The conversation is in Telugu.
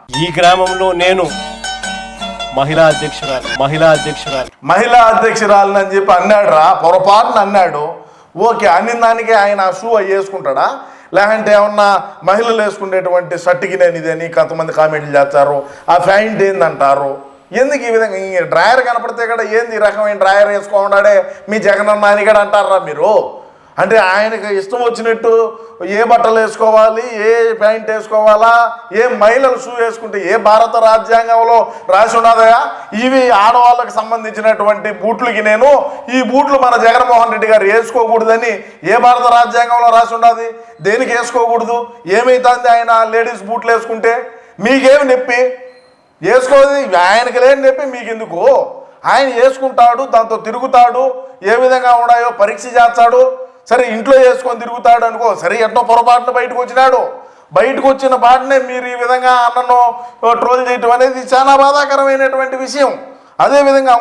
ఈ గ్రామంలో నేను మహిళా అధ్యక్షురాలు అని చెప్పి అన్నాడు రా, పొరపాటున అన్నాడు. ఓకే, అన్ని దానికి ఆయన షూ వేసుకుంటాడా, లేదంటే ఏమన్నా మహిళలు వేసుకునేటువంటి షర్ట్కి నేను ఇదని కొంతమంది కామెంట్లు చేస్తారు. ఆ ప్యాంట్ ఏందంటారు, ఎందుకు ఈ విధంగా డ్రాయర్ కనపడితే కూడా ఏంది ఈ రకమైన డ్రాయర్ వేసుకోమన్నాడే మీ జగనన్న అని కూడా అంటారా మీరు? అంటే ఆయనకు ఇష్టం వచ్చినట్టు ఏ బట్టలు వేసుకోవాలి, ఏ ప్యాంట్ వేసుకోవాలా, ఏ మహిళలు షూ వేసుకుంటే ఏ భారత రాజ్యాంగంలో రాసి ఉన్నదయా? ఇవి ఆడవాళ్ళకి సంబంధించినటువంటి బూట్లకి నేను ఈ బూట్లు మన జగన్మోహన్ రెడ్డి గారు వేసుకోకూడదని ఏ భారత రాజ్యాంగంలో రాసి ఉన్నది? దేనికి వేసుకోకూడదు? ఏమైతుంది ఆయన లేడీస్ బూట్లు వేసుకుంటే? మీకేమి నొప్పి? వేసుకోది ఆయనకి లేని నొప్పి మీకు ఎందుకు? ఆయన వేసుకుంటాడు, దాంతో తిరుగుతాడు, ఏ విధంగా ఉన్నాయో పరీక్ష చేస్తాడు. సరే ఇంట్లో వేసుకొని తిరుగుతాడు అనుకో, సరే ఎన్నో పొరపాటున బయటకు వచ్చినాడు. బయటకు వచ్చిన పాటనే మీరు ఈ విధంగా అన్నను ట్రోల్ చేయటం అనేది చాలా బాధాకరమైనటువంటి విషయం. అదేవిధంగా